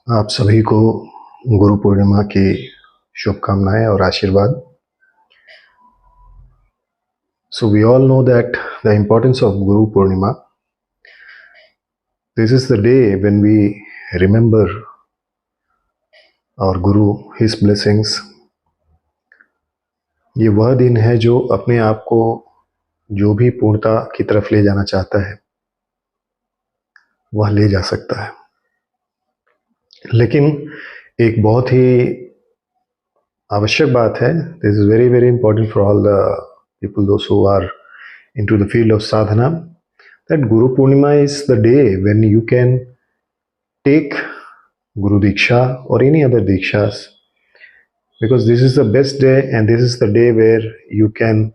आप सभी को गुरु पूर्णिमा की शुभकामनाएं और आशीर्वाद। So we all know that the importance of Guru Purnima. This is the day when we remember our Guru, his blessings. ये वह दिन है जो अपने आप को जो भी पूर्णता की तरफ ले जाना चाहता है वह ले जा सकता है। लेकिन एक बहुत ही आवश्यक बात है, this is very very important for all the people those who are into the field of sadhana, that Guru Purnima is the day when you can take Guru Diksha or any other Dikshas, because this is the best day and this is the day where you can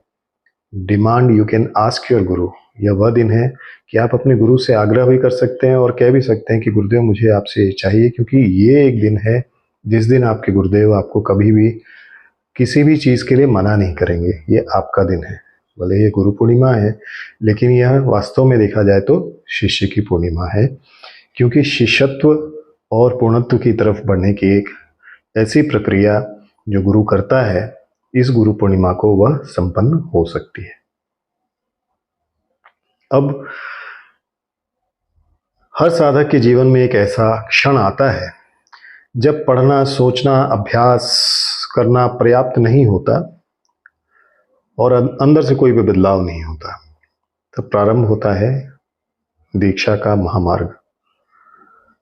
demand, you can ask your Guru. यह वह दिन है कि आप अपने गुरु से आग्रह भी कर सकते हैं और कह भी सकते हैं कि गुरुदेव मुझे आपसे चाहिए, क्योंकि ये एक दिन है जिस दिन आपके गुरुदेव आपको कभी भी किसी भी चीज़ के लिए मना नहीं करेंगे। ये आपका दिन है, भले ये गुरु पूर्णिमा है लेकिन यह वास्तव में देखा जाए तो शिष्य की पूर्णिमा है, क्योंकि शिष्यत्व और पूर्णत्व की तरफ बढ़ने की एक ऐसी प्रक्रिया जो गुरु करता है, इस गुरु पूर्णिमा को वह संपन्न हो सकती है। अब हर साधक के जीवन में एक ऐसा क्षण आता है जब पढ़ना, सोचना, अभ्यास करना पर्याप्त नहीं होता और अंदर से कोई भी बदलाव नहीं होता, तब प्रारंभ होता है दीक्षा का महामार्ग।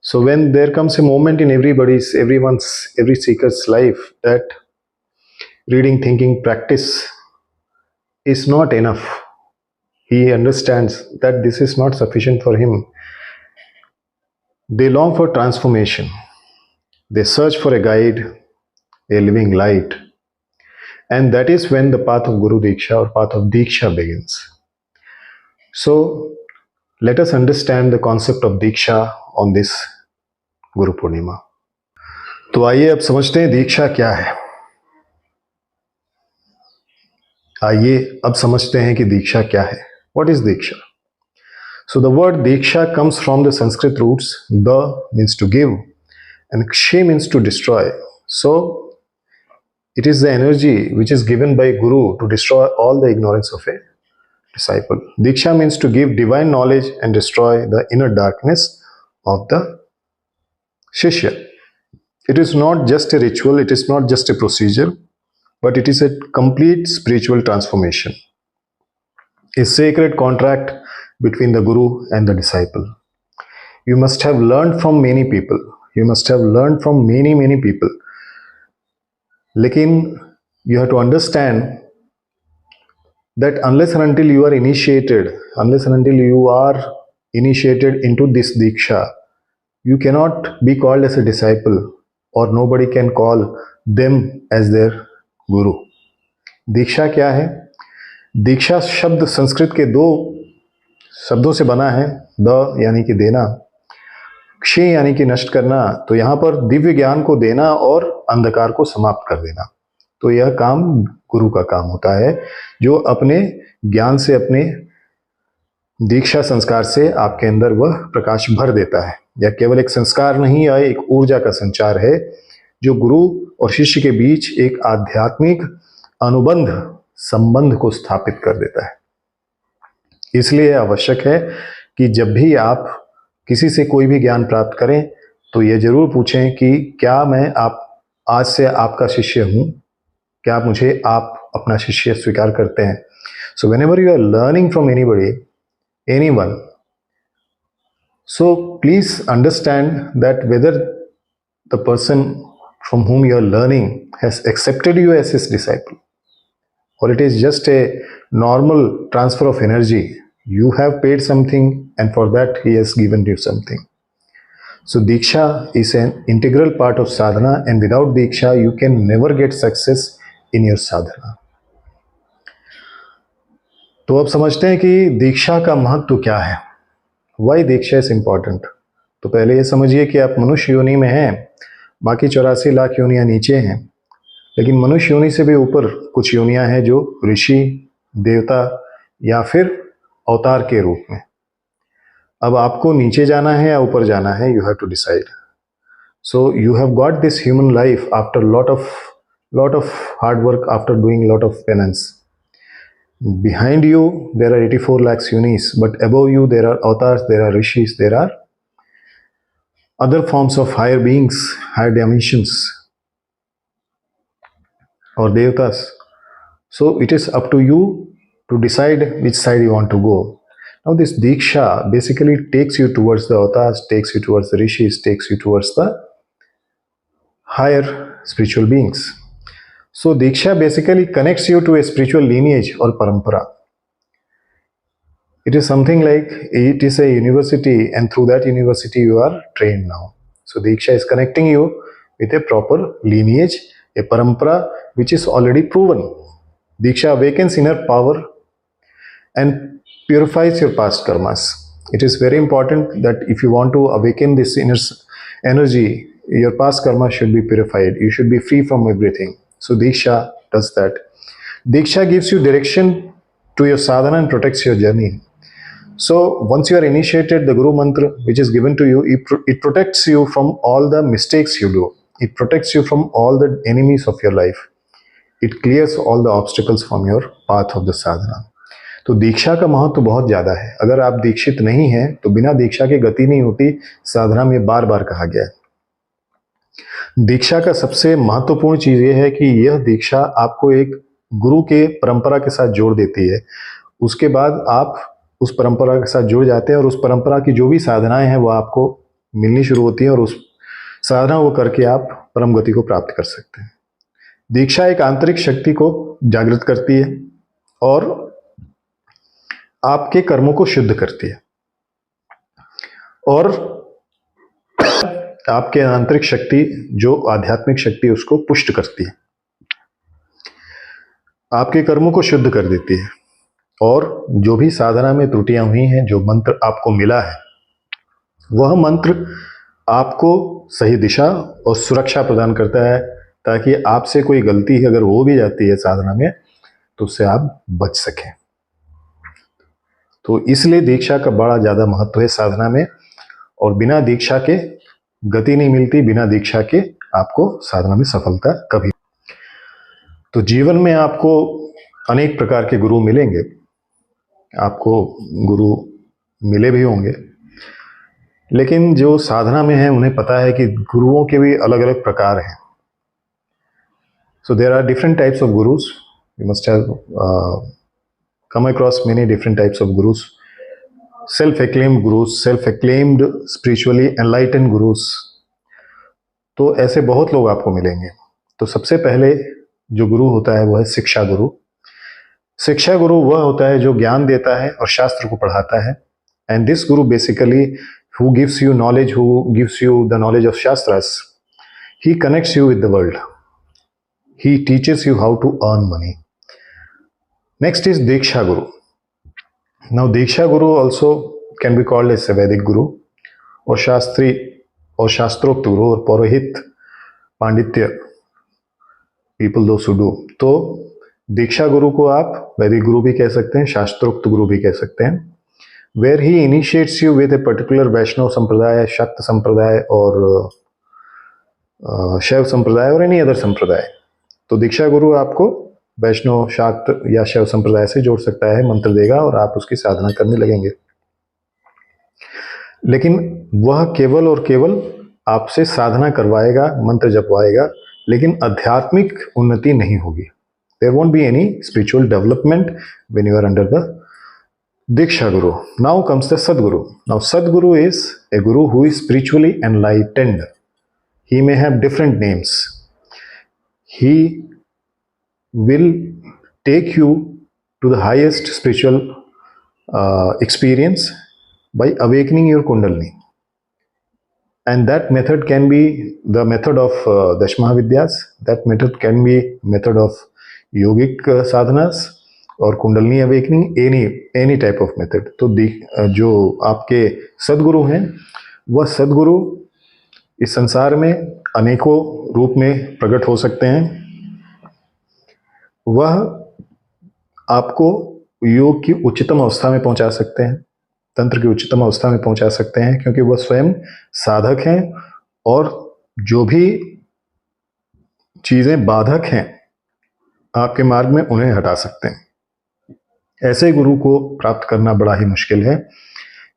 So when there comes a moment in every seeker's life that reading, thinking, practice is not enough, he understands that this is not sufficient for him. They long for transformation. They search for a guide, a living light. And that is when the path of Guru Diksha or path of Diksha begins. So let us understand the concept of Diksha on this Guru Purnima. तो आइए अब समझते हैं दीक्षा क्या है। आइए अब समझते हैं कि दीक्षा क्या है। What is Diksha? So the word Diksha comes from the Sanskrit roots. Da means to give and Kshe means to destroy. So it is the energy which is given by Guru to destroy all the ignorance of a disciple. Diksha means to give divine knowledge and destroy the inner darkness of the Shishya. It is not just a ritual, it is not just a procedure, but it is a complete spiritual transformation. A sacred contract between the Guru and the disciple. You must have learned from many people. You must have learned from many people. Lekin you have to understand that unless and until you are initiated, into this Diksha, you cannot be called as a disciple, or nobody can call them as their Guru. दीक्षा क्या है? दीक्षा शब्द संस्कृत के दो शब्दों से बना है। The यानी कि देना, क्षय यानी कि नष्ट करना। तो यहाँ पर दिव्य ज्ञान को देना और अंधकार को समाप्त कर देना। तो यह काम गुरु का काम होता है, जो अपने ज्ञान से, अपने दीक्षा संस्कार से आपके अंदर वह प्रकाश भर देता है। यह केवल एक संस्कार नहीं, यह एक ऊर्जा का संचार है जो गुरु और शिष्य के बीच एक आध्यात्मिक अनुबंध, संबंध को स्थापित कर देता है। इसलिए आवश्यक है कि जब भी आप किसी से कोई भी ज्ञान प्राप्त करें तो ये जरूर पूछें कि क्या मैं आज से आपका शिष्य हूँ, क्या मुझे आप अपना शिष्य स्वीकार करते हैं। So whenever you are learning from anyone, so please understand that whether the person from whom you are learning has accepted you as his disciple, or it is just a normal transfer of energy. You have paid something and for that he has given you something. So Diksha is an integral part of sadhana, and without Diksha you can never get success in your sadhana. तो अब समझते हैं कि दीक्षा का महत्व क्या है। Why दीक्षा इज इम्पॉर्टेंट। तो पहले ये समझिए कि आप मनुष्य योनि में हैं, बाकी 84 लाख योनियाँ नीचे हैं, लेकिन मनुष्य योनि से भी ऊपर कुछ योनियाँ हैं जो ऋषि, देवता या फिर अवतार के रूप में। अब आपको नीचे जाना है या ऊपर जाना है, you have to decide. So you have got this human life after lot of hard work, after doing lot of penance. Behind you there are 84 lakhs yonis, but above you there are avatars, there are rishis, there are other forms of higher beings, higher dimensions, or devatas. So it is up to you to decide which side you want to go. Now this Diksha basically takes you towards the avatars, takes you towards the rishis, takes you towards the higher spiritual beings. So Diksha basically connects you to a spiritual lineage or parampara. It is something like it is a university, and through that university you are trained now. So Diksha is connecting you with a proper lineage, a parampara which is already proven. Diksha awakens inner power and purifies your past karmas. It is very important that if you want to awaken this inner energy, your past karma should be purified. You should be free from everything. So Diksha does that. Diksha gives you direction to your sadhana and protects your journey. So once you are initiated, the Guru Mantra which is given to you, it protects you from all the mistakes you do. It protects you from all the enemies of your life. It clears all the obstacles from your path of the sadhana. तो दीक्षा का महत्व बहुत ज़्यादा है. अगर आप दीक्षित नहीं हैं तो बिना दीक्षा के गति नहीं होती. साधना में बार बार कहा गया है. दीक्षा का सबसे महत्वपूर्ण चीज़ ये है कि यह दीक्षा आपको एक गुरु के परंपरा के साथ जोड़ देती है. उसके बाद आप उस परंपरा के साथ जुड़ जाते हैं और उस परंपरा की जो भी साधनाएं हैं वो आपको मिलनी शुरू होती हैं और उस साधना को करके आप परम गति को प्राप्त कर सकते हैं. दीक्षा एक आंतरिक शक्ति को जागृत करती है और आपके कर्मों को शुद्ध करती है और आपके आंतरिक शक्ति जो आध्यात्मिक शक्ति उसको पुष्ट करती है, आपके कर्मों को शुद्ध कर देती है. और जो भी साधना में त्रुटियां हुई हैं, जो मंत्र आपको मिला है, वह मंत्र आपको सही दिशा और सुरक्षा प्रदान करता है ताकि आपसे कोई गलती अगर हो भी जाती है साधना में तो उससे आप बच सकें. तो इसलिए दीक्षा का बड़ा ज़्यादा महत्व है साधना में. और बिना दीक्षा के गति नहीं मिलती, बिना दीक्षा के आपको साधना में सफलता कभी. तो जीवन में आपको अनेक प्रकार के गुरु मिलेंगे. आपको गुरु मिले भी होंगे, लेकिन जो साधना में है उन्हें पता है कि गुरुओं के भी अलग अलग प्रकार हैं. So there are different types of gurus. You must have come across many different types of gurus. Self-acclaimed gurus, self-acclaimed spiritually enlightened gurus. तो ऐसे बहुत लोग आपको मिलेंगे. तो सबसे पहले जो गुरु होता है वह है शिक्षा गुरु. शिक्षा गुरु वह होता है जो ज्ञान देता है और शास्त्र को पढ़ाता है. And this Guru basically who gives you knowledge, who gives you the knowledge of shastras. He connects you with the world. He teaches you how to earn money. Next is Diksha Guru. Now Diksha Guru also can be called as a Vedic Guru or Shastri or Shastrokta Guru or Purohit Panditya people those who do. तो दीक्षा गुरु को आप वैदिक गुरु भी कह सकते हैं, शास्त्रोक्त गुरु भी कह सकते हैं. Where he initiates you with a particular Vaishnav संप्रदाय, शक्त संप्रदाय और शैव संप्रदाय और एनी अदर संप्रदाय. तो दीक्षा गुरु आपको वैष्णव, शाक्त या शैव संप्रदाय से जोड़ सकता है, मंत्र देगा और आप उसकी साधना करने लगेंगे. लेकिन वह केवल और केवल आपसे साधना करवाएगा, मंत्र जपवाएगा, लेकिन आध्यात्मिक उन्नति नहीं होगी. There won't be any spiritual development when you are under the Diksha Guru. Now comes the Sadguru. Now Sadguru is a guru who is spiritually enlightened. He may have different names. He will take you to the highest spiritual experience by awakening your Kundalini. And that method can be the method of Dashmahavidyas. That method can be method of yogic sadhanas और kundalini awakening, any type of method. तो जो आपके सदगुरु हैं वह सदगुरु इस संसार में अनेकों रूप में प्रकट हो सकते हैं. वह आपको योग की उच्चतम अवस्था में पहुंचा सकते हैं, तंत्र की उच्चतम अवस्था में पहुंचा सकते हैं, क्योंकि वह स्वयं साधक हैं और जो भी चीज़ें बाधक हैं आपके मार्ग में, उन्हें हटा सकते हैं। ऐसे गुरु को प्राप्त करना बड़ा ही मुश्किल है,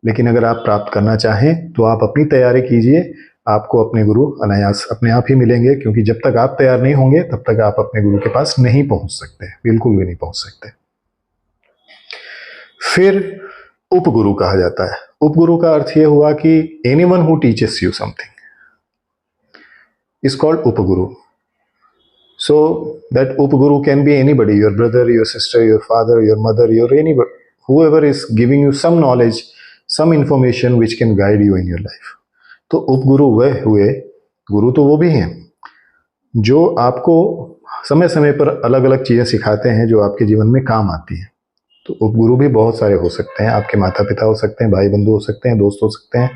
लेकिन अगर आप प्राप्त करना चाहें तो आप अपनी तैयारी कीजिए। आपको अपने गुरु अनायास अपने आप ही मिलेंगे, क्योंकि जब तक आप तैयार नहीं होंगे तब तक आप अपने गुरु के पास नहीं पहुंच सकते, बिल्कुल भी नहीं पहुंच सकते। फिर उपगुरु कहा जाता है। उपगुरु का अर्थ यह हुआ कि anyone who teaches you something is called upguru. So that upguru can be anybody, your brother, your sister, your father, your mother, your anybody, whoever is giving you some knowledge, some information which can guide you in your life. तो उपगुरु वह हुए, गुरु तो वो भी हैं जो आपको समय समय पर अलग अलग चीज़ें सिखाते हैं जो आपके जीवन में काम आती हैं। तो उपगुरु भी बहुत सारे हो सकते हैं। आपके माता पिता हो सकते हैं, भाई बंधु हो सकते हैं, दोस्त हो सकते हैं,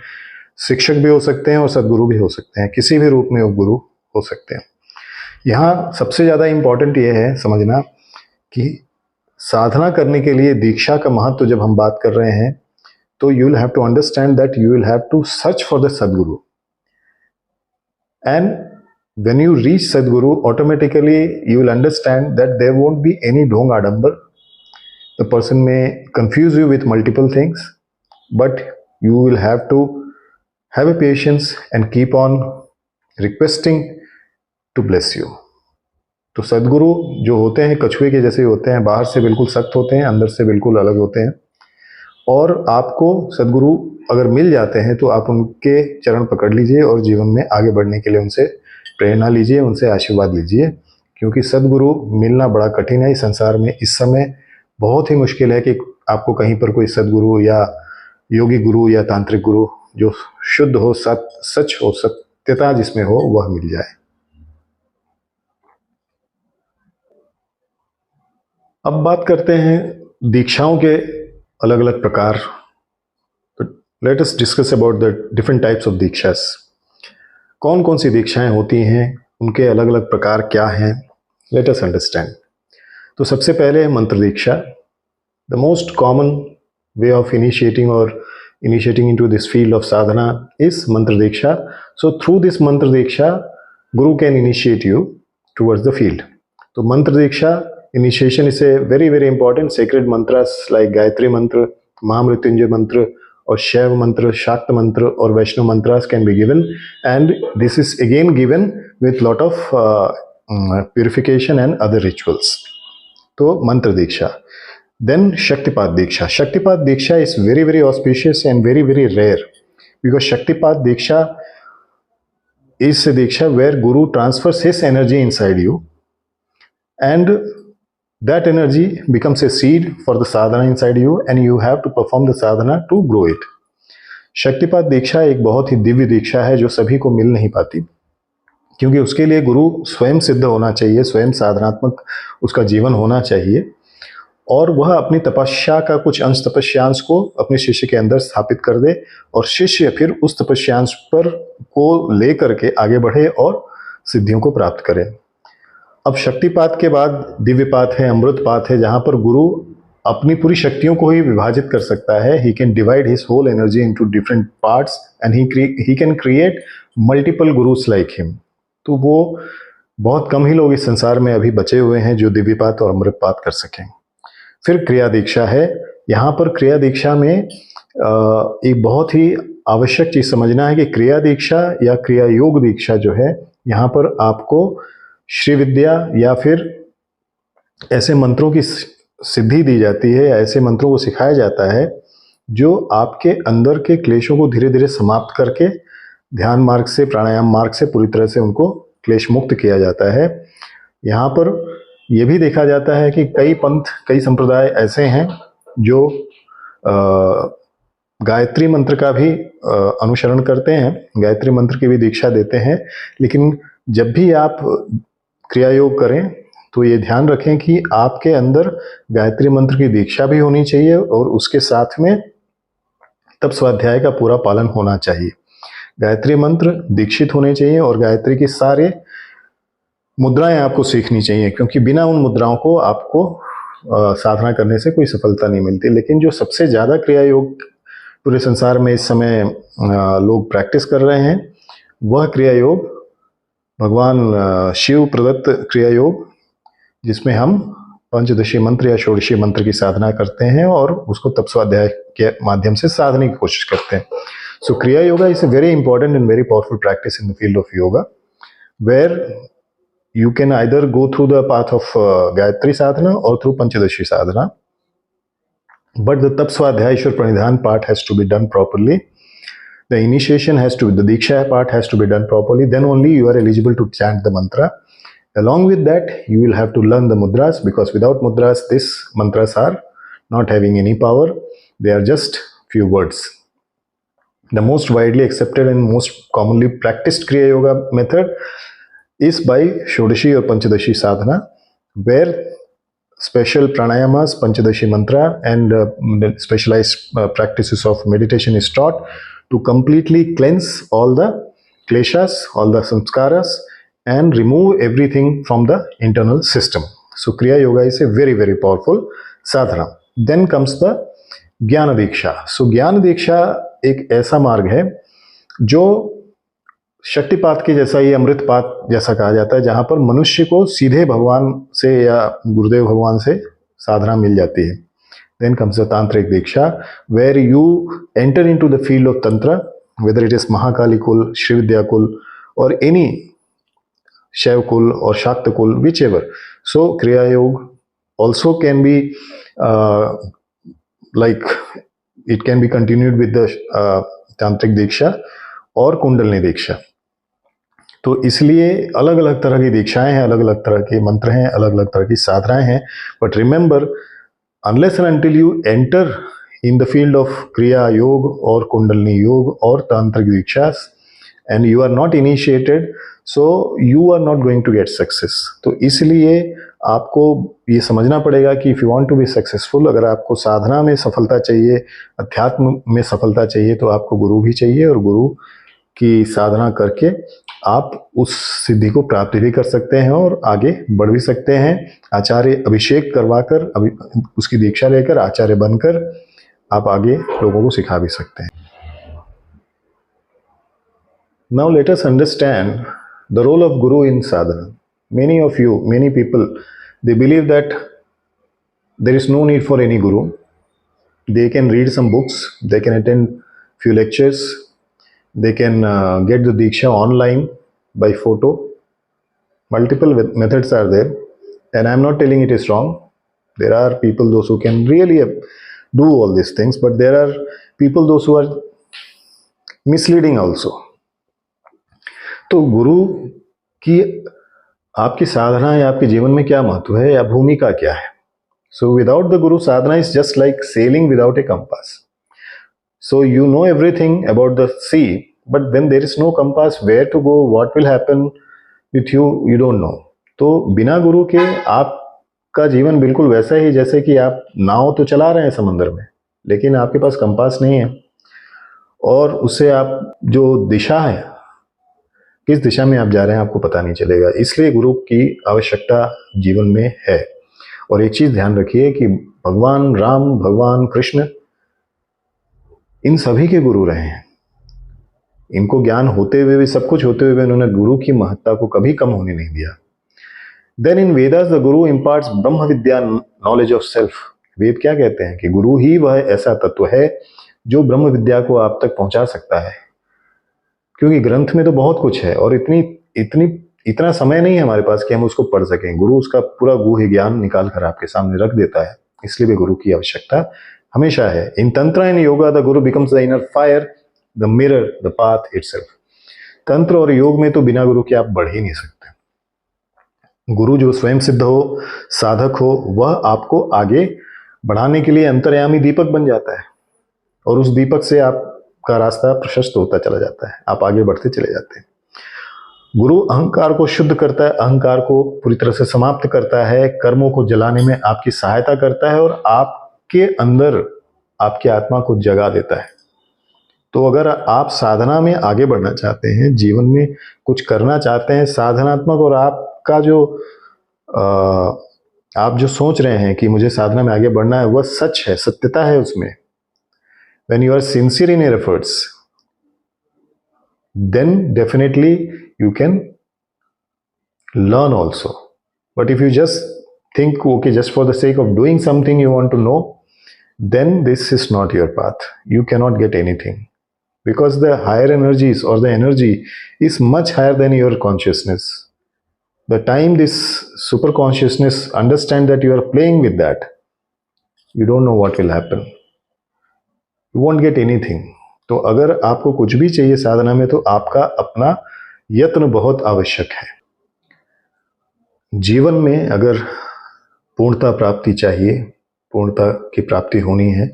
शिक्षक भी हो सकते हैं और सदगुरु भी हो सकते हैं। किसी भी रूप में उपगुरु हो सकते हैं। यहाँ सबसे ज़्यादा इम्पॉर्टेंट ये है समझना कि साधना करने के लिए दीक्षा का महत्व जब हम बात कर रहे हैं, तो you will have to understand that you will have to search for the Sadguru, and when you reach Sadguru automatically you will understand that there won't be any ढोंग आडंबर। The person may confuse you with multiple things, but you will have to have a patience and keep on requesting to bless you. तो सदगुरु जो होते हैं कछुए के जैसे होते हैं, बाहर से बिल्कुल सख्त होते हैं, अंदर से बिल्कुल अलग होते हैं। और आपको सदगुरु अगर मिल जाते हैं तो आप उनके चरण पकड़ लीजिए और जीवन में आगे बढ़ने के लिए उनसे प्रेरणा लीजिए, उनसे आशीर्वाद लीजिए, क्योंकि सदगुरु मिलना बड़ा कठिन है इस संसार में। इस समय बहुत ही मुश्किल है कि आपको कहीं पर कोई सदगुरु या योगी गुरु या तांत्रिक गुरु जो शुद्ध हो, सच हो, सत्यता जिसमें हो, वह मिल जाए। अब बात करते हैं दीक्षाओं के अलग अलग प्रकार। तो let us discuss about the different types of dikshas. कौन कौन सी दीक्षाएं होती हैं, उनके अलग अलग प्रकार क्या हैं, लेट अस अंडरस्टैंड। तो सबसे पहले है मंत्र दीक्षा। The most common way of initiating into this field of sadhana is mantra diksha. So through this mantra diksha guru can initiate you towards the field. तो मंत्र दीक्षा initiation is a very very important sacred mantras like Gayatri mantra, Mahamrityunjay mantra, or Shaiva mantra, Shakta mantra, or Vaishnav mantras can be given, and this is again given with lot of purification and other rituals. तो मंत्र दीक्षा। Then Shaktipat Diksha. Shaktipat Diksha is very very auspicious and very very rare, because Shaktipat Diksha is a Diksha where Guru transfers his energy inside you, and that energy becomes a seed for the sadhana inside you, and you have to perform the sadhana to grow it. शक्तिपात दीक्षा एक बहुत ही दिव्य दीक्षा है जो सभी को मिल नहीं पाती, क्योंकि उसके लिए गुरु स्वयं सिद्ध होना चाहिए, स्वयं साधनात्मक उसका जीवन होना चाहिए, और वह अपनी तपस्या का कुछ अंश, तपस्यांश को अपने शिष्य के अंदर स्थापित कर दे, और शिष्य फिर उस तपस्यांश पर को लेकर के आगे बढ़े और सिद्धियों को प्राप्त करे। अब शक्तिपात के बाद दिव्यपात है, अमृतपात है, जहाँ पर गुरु अपनी पूरी शक्तियों को ही विभाजित कर सकता है। He can divide his whole energy into different parts and he can create multiple gurus like him. तो वो बहुत कम ही लोग इस संसार में अभी बचे हुए हैं जो दिव्यपात और अमृतपात कर सकें। फिर क्रिया दीक्षा है। यहाँ पर क्रिया दीक्षा में एक बहुत ही आवश्यक चीज़ समझना है कि क्रिया दीक्षा या क्रिया योग दीक्षा जो है, यहाँ पर आपको श्री विद्या या फिर ऐसे मंत्रों की सिद्धि दी जाती है, या ऐसे मंत्रों को सिखाया जाता है जो आपके अंदर के क्लेशों को धीरे धीरे समाप्त करके ध्यान मार्ग से, प्राणायाम मार्ग से पूरी तरह से उनको क्लेश मुक्त किया जाता है। यहाँ पर यह भी देखा जाता है कि कई पंथ, कई संप्रदाय ऐसे हैं जो गायत्री मंत्र का भी अनुसरण करते हैं, गायत्री मंत्र की भी दीक्षा देते हैं। लेकिन जब भी आप क्रिया योग करें तो ये ध्यान रखें कि आपके अंदर गायत्री मंत्र की दीक्षा भी होनी चाहिए, और उसके साथ में तप स्वाध्याय का पूरा पालन होना चाहिए। गायत्री मंत्र दीक्षित होने चाहिए, और गायत्री की सारे मुद्राएं आपको सीखनी चाहिए, क्योंकि बिना उन मुद्राओं को आपको साधना करने से कोई सफलता नहीं मिलती। लेकिन जो सबसे ज़्यादा क्रिया योग पूरे संसार में इस समय लोग प्रैक्टिस कर रहे हैं, वह क्रिया योग भगवान शिव प्रदत्त क्रिया योग, जिसमें हम पंचदशी मंत्र या षोडशी मंत्र की साधना करते हैं और उसको तपस्वाध्याय के माध्यम से साधने की कोशिश करते हैं. सो क्रिया yoga is a very important and very powerful practice in the field of yoga, where you can either go through the path of Gayatri sadhana or through Panchadashi sadhana. But the Tapswadhyaya Ishwar Pranidhan part has to be done properly. The initiation has to be, the Diksha part has to be done properly. Then only you are eligible to chant the mantra. Along with that, you will have to learn the mudras, because without mudras, these mantras are not having any power. They are just few words. The most widely accepted and most commonly practiced Kriya Yoga method is by Shodashi or Panchadashi sadhana, where special pranayamas, Panchadashi mantra, and specialized practices of meditation is taught to completely cleanse all the kleshas, all the samskaras, and remove everything from the internal system. So Kriya Yoga is a very, very powerful sadhana. Then comes the Jnana Diksha. So Jnana Diksha एक ऐसा मार्ग है जो शक्तिपात के जैसा ही, अमृतपात जैसा कहा जाता है, जहां पर मनुष्य को सीधे भगवान से या गुरुदेव भगवान से साधना मिल जाती है. Then comes the Tantric Diksha, where you enter into the field of Tantra, whether it is Mahakali Kul, Srividya Kul, or any Shaiv Kul or Shakta Kul, whichever. So Kriya Yoga also can be like it can be continued with the Tantric Diksha और कुंडलनी दीक्षा. तो इसलिए अलग अलग तरह की दीक्षाएं हैं, अलग अलग तरह के मंत्र हैं, अलग अलग तरह की साधनाएं हैं. But remember, unless and until you enter in the field of kriya yoga और कुंडलनी योग और tantric diksha and you are not initiated, so you are not going to get success. तो इसलिए आपको ये समझना पड़ेगा कि if you want to be successful, अगर आपको साधना में सफलता चाहिए, अध्यात्म में सफलता चाहिए, तो आपको गुरु भी चाहिए, और गुरु की साधना करके आप उस सिद्धि को प्राप्त भी कर सकते हैं और आगे बढ़ भी सकते हैं. आचार्य अभिषेक करवाकर, उसकी दीक्षा लेकर, आचार्य बनकर आप आगे लोगों को सिखा भी सकते हैं. Now let us understand the role of Guru in sadhana. Many people, they believe that there is no need for any Guru. They can read some books, they can attend few lectures, they can get the Diksha online by photo. Multiple methods are there, and I am not telling it is wrong. There are people, those who can really do all these things, but there are people, those who are misleading also. तो गुरु की आपकी साधना या आपके जीवन में क्या महत्व है या भूमिका क्या है? So without the Guru, sadhana is just like sailing without a compass. So you know everything about the sea, but when there is no compass, where to go, what will happen with you, you don't know. तो बिना गुरु के आपका जीवन बिल्कुल वैसा ही जैसे कि आप नाव तो चला रहे हैं समंदर में, लेकिन आपके पास कंपास नहीं है, और उससे आप जो दिशा है, किस दिशा में आप जा रहे हैं, आपको पता नहीं चलेगा. इसलिए गुरु की आवश्यकता जीवन में है. और एक चीज ध्यान रखिए कि भगवान राम, भगवान कृष्ण, इन सभी के गुरु रहे हैं. इनको ज्ञान होते हुए भी, सब कुछ होते हुए भी, उन्होंने गुरु की महत्ता को कभी कम होने नहीं दिया. Then in Vedas the Guru imparts Brahma Vidya, knowledge of self. वेद क्या कहते हैं कि गुरु ही वह ऐसा तत्व है जो ब्रह्म विद्या को आप तक पहुंचा सकता है. क्योंकि ग्रंथ में तो बहुत कुछ है और इतना समय नहीं है हमारे पास कि हम उसको पढ़ सकें. गुरु उसका पूरा गुह्य ज्ञान निकाल कर आपके सामने रख देता है. इसलिए भी गुरु की आवश्यकता हमेशा है. इन तंत्र and yoga the Guru becomes the inner fire, the mirror, the path itself. तंत्र और योग में तो बिना गुरु के आप बढ़ ही नहीं सकते. गुरु जो स्वयं सिद्ध हो, साधक हो, वह आपको आगे बढ़ाने के लिए अंतर्यामी दीपक बन जाता है, और उस दीपक से आपका रास्ता प्रशस्त होता चला जाता है, आप आगे बढ़ते चले जाते हैं. गुरु अहंकार को शुद्ध करता है, अहंकार को पूरी तरह से समाप्त करता है, कर्मों को जलाने में आपकी सहायता करता है, और आपके अंदर आपकी आत्मा को जगा देता है. तो अगर आप साधना में आगे बढ़ना चाहते हैं, जीवन में कुछ करना चाहते हैं साधनात्मक, और आपका जो आप जो सोच रहे हैं कि मुझे साधना में आगे बढ़ना है, वह सच है, सत्यता है उसमें, when you are sincere in your efforts, then definitely you can learn also. But if you just think, okay, just for the sake of doing something you want to know, then this is not your path. You cannot get anything, because the higher energies or the energy is much higher than your consciousness. The time this super consciousness understand that you are playing with that, you don't know what will happen. You won't get anything. तो अगर आपको कुछ भी चाहिए साधना में, तो आपका अपना यत्न बहुत आवश्यक है. जीवन में अगर पूर्णता प्राप्ति चाहिए, पूर्णता की प्राप्ति होनी है,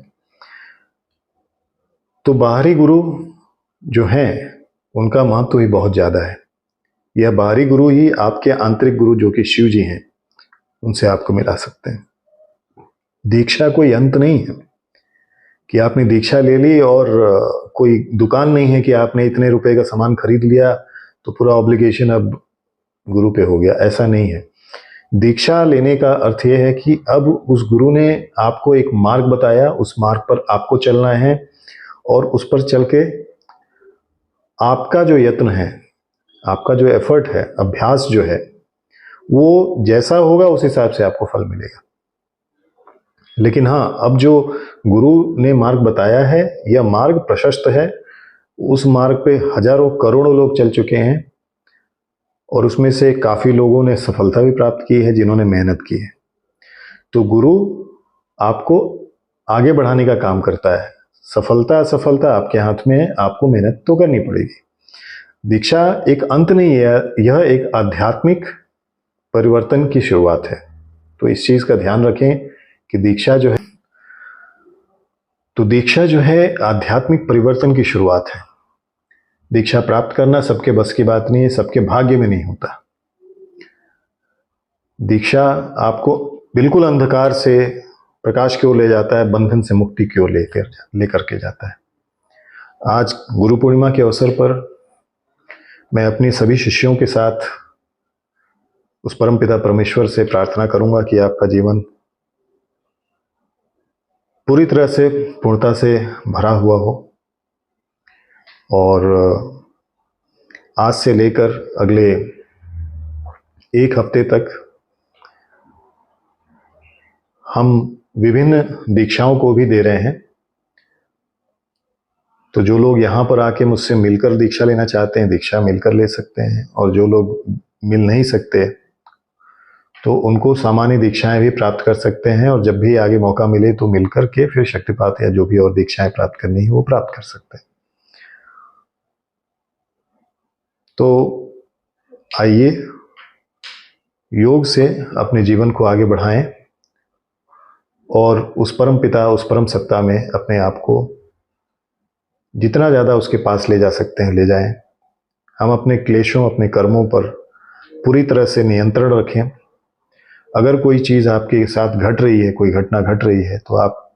तो बाहरी गुरु जो हैं उनका महत्व तो ही बहुत ज़्यादा है. यह बाहरी गुरु ही आपके आंतरिक गुरु जो कि शिव जी हैं, उनसे आपको मिला सकते हैं. दीक्षा कोई अंत नहीं है कि आपने दीक्षा ले ली और कोई दुकान नहीं है कि आपने इतने रुपए का सामान खरीद लिया तो पूरा ऑब्लिगेशन अब गुरु पे हो गया. ऐसा नहीं है. दीक्षा लेने का अर्थ यह है कि अब उस गुरु ने आपको एक मार्ग बताया, उस मार्ग पर आपको चलना है, और उस पर चल के आपका जो यत्न है, आपका जो एफर्ट है, अभ्यास जो है, वो जैसा होगा उस हिसाब से आपको फल मिलेगा. लेकिन हाँ, अब जो गुरु ने मार्ग बताया है, यह मार्ग प्रशस्त है. उस मार्ग पे हजारों करोड़ों लोग चल चुके हैं, और उसमें से काफ़ी लोगों ने सफलता भी प्राप्त की है जिन्होंने मेहनत की है. तो गुरु आपको आगे बढ़ाने का काम करता है. सफलता असफलता आपके हाथ में है, आपको मेहनत तो करनी पड़ेगी. दीक्षा एक अंत नहीं है, यह एक आध्यात्मिक परिवर्तन की शुरुआत है. तो इस चीज़ का ध्यान रखें कि दीक्षा जो है आध्यात्मिक परिवर्तन की शुरुआत है. दीक्षा प्राप्त करना सबके बस की बात नहीं है, सबके भाग्य में नहीं होता. दीक्षा आपको बिल्कुल अंधकार से प्रकाश की ओर ले जाता है, बंधन से मुक्ति की ओर लेकर के जाता है. आज गुरु पूर्णिमा के अवसर पर मैं अपनी सभी शिष्यों के साथ उस परमपिता परमेश्वर से प्रार्थना करूंगा कि आपका जीवन पूरी तरह से पूर्णता से भरा हुआ हो, और आज से लेकर अगले एक हफ्ते तक हम विभिन्न दीक्षाओं को भी दे रहे हैं. तो जो लोग यहाँ पर आके मुझसे मिलकर दीक्षा लेना चाहते हैं, दीक्षा मिलकर ले सकते हैं, और जो लोग मिल नहीं सकते तो उनको सामान्य दीक्षाएं भी प्राप्त कर सकते हैं, और जब भी आगे मौका मिले तो मिलकर के फिर शक्तिपात या जो भी और दीक्षाएं प्राप्त करनी है वो प्राप्त कर सकते हैं. तो आइए योग से अपने जीवन को आगे बढ़ाएं, और उस परम पिता, उस परम सत्ता में अपने आप को जितना ज़्यादा उसके पास ले जा सकते हैं ले जाएं. हम अपने क्लेशों, अपने कर्मों पर पूरी तरह से नियंत्रण रखें. अगर कोई चीज़ आपके साथ घट रही है, कोई घटना घट रही है, तो आप